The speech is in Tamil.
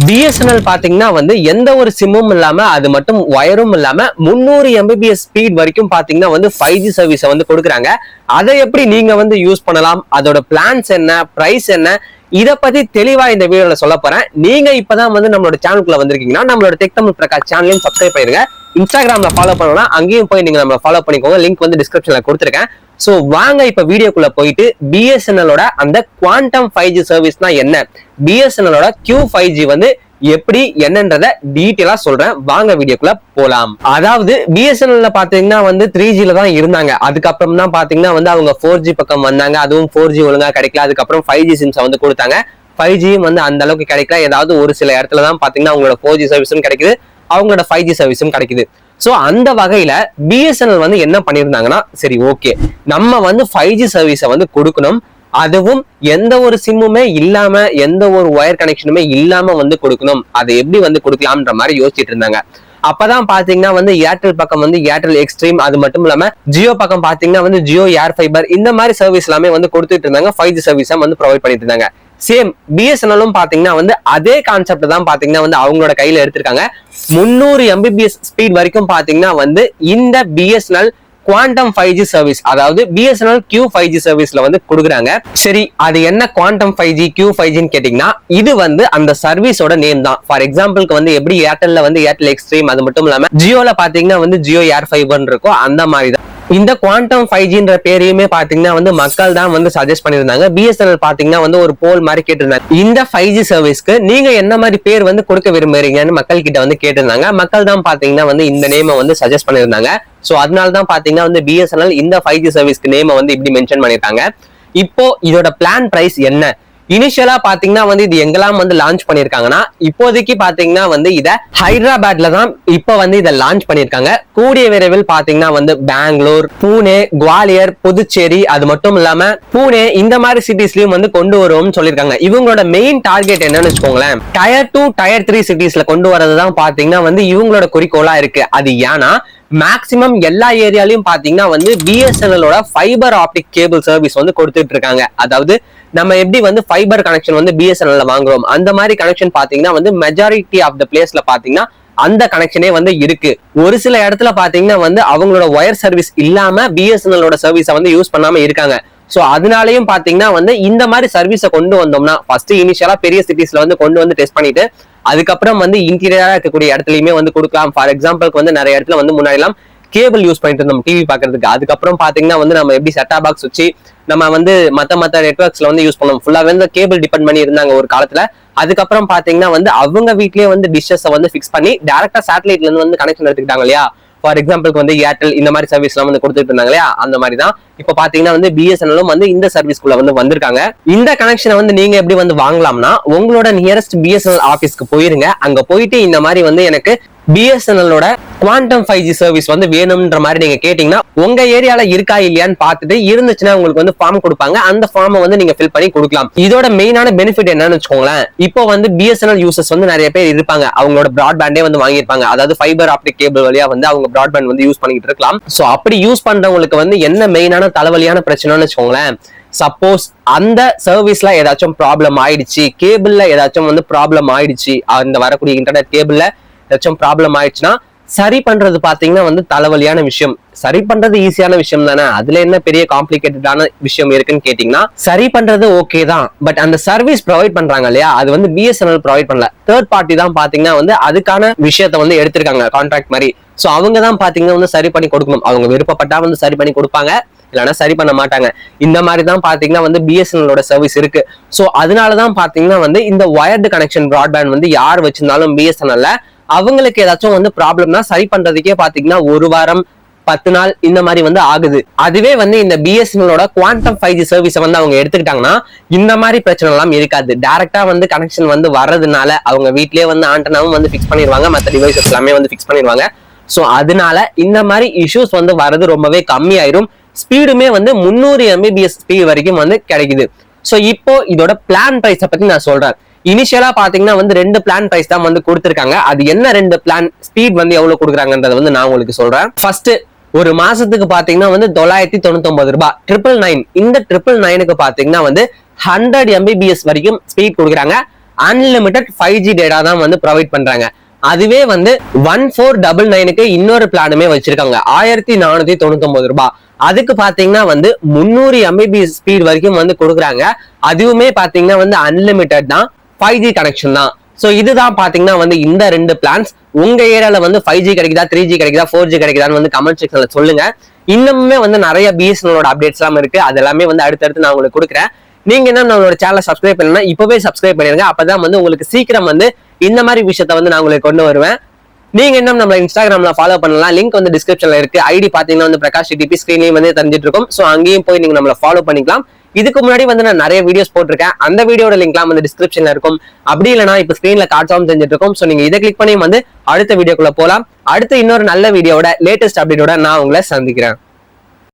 BSNL பாத்தீங்கன்னா வந்து எந்த ஒரு சிம்மும் இல்லாம அது மட்டும் வயரும் இல்லாம 300 Mbps ஸ்பீட் வரைக்கும் பாத்தீங்கன்னா வந்து 5G சர்வீஸை வந்து கொடுக்குறாங்க. அதை எப்படி நீங்க வந்து யூஸ் பண்ணலாம், அதோட பிளான்ஸ் என்ன, பிரைஸ் என்ன, இத பத்தி தெளிவா இந்த வீடியோல சொல்ல போறேன். நீங்க இப்பதான் வந்து நம்மளோட சேனலுக்குள்ள வந்திருக்கீங்கன்னா நம்மளோட டெக் தமிழ் பிரகாஷ் சேனலையும் சப்ஸ்கிரைப் பண்ணிருங்க. இன்ஸ்டாகிராம்ல ஃபாலோ பண்ணலாம், அங்கேயும் போய் நீங்க நம்ம ஃபாலோ பண்ணிக்கோங்க. லிங்க் வந்து டிஸ்கிரிப்ஷன்ல கொடுத்துருக்கேன். சோ வாங்க இப்ப வீடியோக்குள்ள போயிட்டு BSNLோட அந்த குவாண்டம் 5G சர்வீஸ்னா என்ன, BSNLோட Q5G வந்து எப்படி என்னன்றத டீட்டெயிலா சொல்றேன். வாங்க வீடியோக்குள்ள போலாம். அதாவது BSNL பாத்தீங்கன்னா வந்து 3Gல தான் இருந்தாங்க. அதுக்கப்புறம் தான் பாத்தீங்கன்னா வந்து அவங்க 4G பக்கம் வந்தாங்க. அதுவும் 4G ஒழுங்கா கிடைக்கல. அதுக்கப்புறம் 5G சிம்ஸை வந்து கொடுத்தாங்க. 5G வந்து அந்த அளவுக்கு கிடைக்கல. ஏதாவது ஒரு சில இடத்துல தான் பாத்தீங்கன்னா அவங்களோட 4G சர்வீஸும் கிடைக்குது, அவங்களோட 5G சர்வீஸும் கிடைக்குது. சோ அந்த வகையில BSNL வந்து என்ன பண்ணிருந்தாங்கன்னா, சரி ஓகே நம்ம வந்து 5G சர்வீஸை வந்து கொடுக்கணும், அதுவும் எந்த ஒரு சிம்முமே இல்லாம எந்த ஒரு ஒயர் கனெக்ஷனுமே இல்லாம வந்து கொடுக்கணும். அதை எப்படி வந்து கொடுக்கலாம்ன்ற மாதிரி யோசிச்சுட்டு இருந்தாங்க. அப்பதான் பாத்தீங்கன்னா வந்து ஏர்டெல் பக்கம் வந்து ஏர்டெல் எக்ஸ்ட்ரீம், அது மட்டும் இல்லாம ஜியோ பக்கம் பாத்தீங்கன்னா வந்து ஜியோ ஏர் ஃபைபர், இந்த மாதிரி சர்வீஸ் எல்லாமே வந்து கொடுத்துட்டு இருந்தாங்க. 5G சர்வீஸா வந்து ப்ரொவைட் பண்ணிட்டு இருந்தாங்க. சேம் BSNLும் பாத்தீங்கன்னா வந்து அதே கான்செப்ட் தான் பாத்தீங்கன்னா வந்து அவங்களோட கையில எடுத்திருக்காங்க. 300 Mbps ஸ்பீட் வரைக்கும் பாத்தீங்கன்னா வந்து இந்த BSNL குவாண்டம் 5G சர்வீஸ், அதாவது BSNL Q5G சர்வீஸ்ல வந்து கொடுக்குறாங்க. சரி, அது என்ன குவாண்டம் 5G Q5Gன்னு கேட்டீங்கன்னா, இது வந்து அந்த சர்வீஸோட நேம் தான். ஃபார் எக்ஸாம்பிளுக்கு வந்து எப்படி ஏர்டெல்ல வந்து ஏர்டெல் எக்ஸ்ட்ரீம், அது மட்டும் இல்லாம ஜியோல பாத்தீங்கன்னா வந்து ஜியோ ஏர் ஃபைபர் இருக்கும், அந்த மாதிரி தான் இந்த குவாண்டம் 5Gன்ற பேரையுமே பாத்தீங்கன்னா வந்து மக்கள் தான் வந்து சஜஸ்ட் பண்ணிருந்தாங்க. BSNL பாத்தீங்கன்னா வந்து ஒரு போல் மாதிரி கேட்டிருந்தாங்க, இந்த 5G சர்வீஸ்க்கு நீங்க என்ன மாதிரி பேர் வந்து கொடுக்க விரும்புறீங்கன்னு மக்கள் கிட்ட வந்து கேட்டிருந்தாங்க. மக்கள் தான் பாத்தீங்கன்னா வந்து இந்த நேமை வந்து சஜஸ்ட் பண்ணிருந்தாங்க. சோ அதனாலதான் பாத்தீங்கன்னா வந்து BSNL இந்த 5G சர்வீஸ்க்கு நேமை வந்து இப்படி மென்ஷன் பண்ணிருக்காங்க. இப்போ இதோட பிளான் பிரைஸ் என்ன, இனிஷியலா பாத்தீங்கன்னா வந்து இது எங்கெல்லாம் வந்து லான்ச் பண்ணிருக்காங்கன்னா, இப்போதைக்கு பாத்தீங்கன்னா வந்து இத ஹைதராபாத்ல தான் இப்ப வந்து இதை லான்ச் பண்ணிருக்காங்க. கூடிய விரைவில் பாத்தீங்கன்னா வந்து பெங்களூர், பூனே, குவாலியர், புதுச்சேரி, அது மட்டும் இல்லாம பூனே இந்த மாதிரி சிட்டிஸ்லயும் வந்து கொண்டு வருவோம்னு சொல்லிருக்காங்க. இவங்களோட மெயின் டார்கெட் என்னன்னு வச்சுக்கோங்களேன், டயர் 2 டயர் 3 சிட்டிஸ்ல கொண்டு வரதுதான் பாத்தீங்கன்னா வந்து இவங்களோட குறிக்கோளா இருக்கு. அது ஏன்னா மேக்சிமம் எல்லா ஏரியாலையும் பாத்தீங்கன்னா வந்து BSNLோட ஃபைபர் ஆப்டிக் கேபிள் சர்வீஸ் வந்து கொடுத்துட்டு இருக்காங்க. அதாவது நம்ம எப்படி வந்து ஃபைபர் கனெக்ஷன் வந்து BSNLல வாங்குறோம், அந்த மாதிரி கனெக்ஷன் பாத்தீங்கன்னா வந்து மெஜாரிட்டி ஆஃப் த பிளேஸ்ல பாத்தீங்கன்னா அந்த கனெக்ஷனே வந்து இருக்கு. ஒரு சில இடத்துல பாத்தீங்கன்னா வந்து அவங்களோட ஒயர் சர்வீஸ் இல்லாம BSNLோட சர்வீஸை வந்து யூஸ் பண்ணாம இருக்காங்க. சோ அதனாலயும் பாத்தீங்கன்னா வந்து இந்த மாதிரி சர்வீஸை கொண்டு வந்தோம்னா, ஃபர்ஸ்ட் இனிஷியலா பெரிய சிட்டிஸ்ல வந்து கொண்டு வந்து டெஸ்ட் பண்ணிட்டு அதுக்கப்புறம் வந்து இன்டீரியரா இருக்கக்கூடிய இடத்துலயுமே வந்து கொடுக்கலாம். ஃபார் எக்ஸாம்பிளுக்கு வந்து நிறைய இடத்துல வந்து முன்னாடி எல்லாம் கேபிள் யூஸ் பண்ணிட்டு இருந்தோம் டிவி பாக்குறதுக்கு. அதுக்கப்புறம் பாத்தீங்கன்னா வந்து நம்ம எப்படி செட்டா பாக்ஸ் வச்சு நம்ம வந்து மத்த நெட்வொர்க்ஸ்ல வந்து யூஸ் பண்ணுவோம். ஃபுல்லா வந்து கேபிள் டிபெண்ட் பண்ணி இருந்தாங்க ஒரு காலத்துல. அதுக்கப்புறம் பாத்தீங்கன்னா வந்து அவங்க வீட்லயே வந்து டிஷ்ஷஸ் வந்து பிக்ஸ் பண்ணி டைரக்டா சேட்டலைட்ல இருந்து வந்து கனெக்ஷன் எடுத்துக்கிட்டாங்க இல்லையா. ஃபார் எக்ஸாம்பிளுக்கு வந்து ஏர்டெல் இந்த மாதிரி சர்வீஸ் எல்லாம் வந்து கொடுத்துட்டு இருந்தாங்க இல்லையா, அந்த மாதிரி தான் இப்ப பாத்தீங்கன்னா வந்து BSNLும் வந்து இந்த சர்வீஸ்க்குள்ள வந்து வந்திருக்காங்க. இந்த கனெக்ஷனை வந்து நீங்க எப்படி வந்து வாங்கலாம்னா, உங்களோட நியரஸ்ட் BSNL ஆபீஸ்க்கு போயிருங்க. அங்க போயிட்டு இந்த மாதிரி வந்து எனக்கு BSNLோட குவாண்டம் 5G சர்வீஸ் வந்து வேணும்ன்ற மாதிரி நீங்க கேட்டீங்கன்னா, உங்க ஏரியால இருக்கா இல்லையான்னு பார்த்துட்டு இருந்துச்சுன்னா உங்களுக்கு வந்து ஃபார்ம் கொடுப்பாங்க. அந்த ஃபார்மை வந்து நீங்க ஃபில் பண்ணி கொடுக்கலாம். இதோட மெயினான பெனிஃபிட் என்னன்னு வச்சுக்கோங்களேன், இப்போ வந்து BSNL யூசர்ஸ் வந்து நிறைய பேர் இருப்பாங்க, அவங்களோட பிராட்பேண்டே வந்து வாங்கியிருப்பாங்க. அதாவது ஃபைபர் ஆப்டிக் கேபிள் வழியா வந்து அவங்க பிராட்பேண்ட் வந்து யூஸ் பண்ணிட்டு இருக்கலாம். சோ அப்படி யூஸ் பண்றவங்களுக்கு வந்து என்ன மெயினான தலைவலியான பிரச்சனைன்னு வச்சுக்கோங்களேன், சப்போஸ் அந்த சர்வீஸ்ல ஏதாச்சும் ப்ராப்ளம் ஆயிடுச்சு, கேபிள்ல ஏதாச்சும் வந்து ப்ராப்ளம் ஆயிடுச்சு, அந்த வரக்கூடிய இன்டர்நெட் கேபிள்ல ஏதாச்சும் ப்ராப்ளம் ஆயிடுச்சுன்னா சரி பண்றது பாத்தீங்கன்னா வந்து தலைவலியான விஷயம். சரி பண்றது ஈஸியான விஷயம் தானே, அதுல என்ன பெரிய காம்ப்ளிகேட்டடான விஷயம் இருக்குன்னு கேட்டீங்கன்னா, சரி பண்றது ஓகே தான். பட் அந்த சர்வீஸ் ப்ரொவைட் பண்றாங்க இல்லையா, அது வந்து BSNL ப்ரொவைட் பண்ணல, தேர்ட் பார்ட்டி தான் பாத்தீங்கன்னா வந்து அதுக்கான விஷயத்த வந்து எடுத்திருக்காங்க கான்ட்ராக்ட் மாதிரி. சோ அவங்க தான் பாத்தீங்கன்னா வந்து சரி பண்ணி கொடுக்கணும். அவங்க விருப்பப்பட்டா வந்து சரி பண்ணி கொடுப்பாங்க, இல்லைன்னா சரி பண்ண மாட்டாங்க. இந்த மாதிரி தான் பாத்தீங்கன்னா வந்து BSNLோட சர்வீஸ் இருக்கு. சோ அதனாலதான் பாத்தீங்கன்னா வந்து இந்த வயர்டு கனெக்ஷன் பிராட்பேண்ட் வந்து யார் வச்சிருந்தாலும் BSNLல அவங்களுக்கு ஏதாச்சும் வந்து ப்ராப்ளம்னா சரி பண்றதுக்கே பாத்தீங்கன்னா 1 வாரம் 10 நாள் இந்த மாதிரி வந்து ஆகுது. அதுவே வந்து இந்த BSNLோட குவாண்டம் 5G சர்வீஸை வந்து அவங்க எடுத்துக்கிட்டாங்கன்னா இந்த மாதிரி பிரச்சனை எல்லாம் இருக்காது. டைரக்டா வந்து கனெக்ஷன் வந்து வர்றதுனால அவங்க வீட்லயே வந்து ஆண்டனாவும் வந்து பிக்ஸ் பண்ணிடுவாங்க, மற்ற டிவைசஸ் எல்லாமே வந்து பிக்ஸ் பண்ணிடுவாங்க. சோ அதனால இந்த மாதிரி இஷ்யூஸ் வந்து வர்றது ரொம்பவே கம்மியாயிரும். ஸ்பீடுமே வந்து 300 Mbps ஸ்பீட் வரைக்கும் வந்து கிடைக்குது. சோ இப்போ இதோட பிளான் பிரைஸை பத்தி நான் சொல்றேன். இனிஷியலா பாத்தீங்கன்னா வந்து 2 பிளான் பிரைஸ் தான் வந்து கொடுத்திருக்காங்க. அது என்ன 2 பிளான், ஸ்பீட் வந்து எவ்வளவு கொடுக்குறாங்கன்றத வந்து நான் உங்களுக்கு சொல்றேன். ஃபர்ஸ்ட் ஒரு மாசத்துக்கு பாத்தீங்கன்னா வந்து 999 ரூபாய் 999. இந்த 999க்கு பாத்தீங்கன்னா வந்து 100 Mbps வரைக்கும் ஸ்பீட் கொடுக்குறாங்க. அன்லிமிட்டட் 5G டேட்டா தான் வந்து ப்ரொவைட் பண்றாங்க. அதுவே வந்து 1499க்கு இன்னொரு பிளானுமே வச்சிருக்காங்க, 1499 ரூபாய். அதுக்கு பாத்தீங்கன்னா வந்து 300 MBPS ஸ்பீட் வரைக்கும் வந்து கொடுக்குறாங்க. அதுவுமே பாத்தீங்கன்னா வந்து அன்லிமிட்டட் தான், 5G கனெக்ஷன் தான். சோ இதுதான் பாத்தீங்கன்னா வந்து இந்த 2 பிளான்ஸ். உங்க ஏரியால வந்து 5G கிடைக்குதா, 3G கிடைக்குதா, 4G கிடைக்குதான்னு வந்து கமெண்ட் செக்ஷன்ல சொல்லுங்க. இன்னுமே வந்து நிறைய BSNL அப்டேட்ஸ் எல்லாம் இருக்கு, அது எல்லாமே வந்து அடுத்தடுத்து நான் உங்களுக்கு கொடுக்குறேன். நீங்க என்ன நம்மளோட சேனலை சப்ஸ்கிரைப் பண்ணலாம், இப்பவே சப்ஸ்கிரைப் பண்ணிருங்க. அப்பதான் வந்து உங்களுக்கு சீக்கிரம் வந்து இந்த மாதிரி விஷயத்த வந்து நான் உங்களுக்கு கொண்டு வருவேன். நீங்க என்ன நம்ம இன்ஸ்டாகிராம்ல ஃபாலோ பண்ணலாம், லிங்க் வந்து டிஸ்கிரிப்ஷன்ல இருக்கு. ஐடி பாத்தீங்கன்னா வந்து பிரகாஷ் டிபி ஸ்கிரீன்லயும் வந்து தெரிஞ்சிட்டு இருக்கும். சோ அங்கேயும் போய் நீங்க நம்மள ஃபாலோ பண்ணிக்கலாம். இதுக்கு முன்னாடி வந்து நான் நிறைய வீடியோஸ் போட்டிருக்கேன், அந்த வீடியோட லிங்க்லாம் வந்து டிஸ்கிரிப்ஷன்ல இருக்கும். அப்படி இல்லைனா இப்ப ஸ்கிரீன்ல காட்சாவும் தெரிஞ்சிட்டு இருக்கும். சோ நீங்க இதை கிளிக் பண்ணி வந்து அடுத்த வீடியோக்குள்ள போலாம். அடுத்து இன்னொரு நல்ல வீடியோட லேட்டஸ்ட் அப்டேட்டோட நான் உங்களை சந்திக்கிறேன்.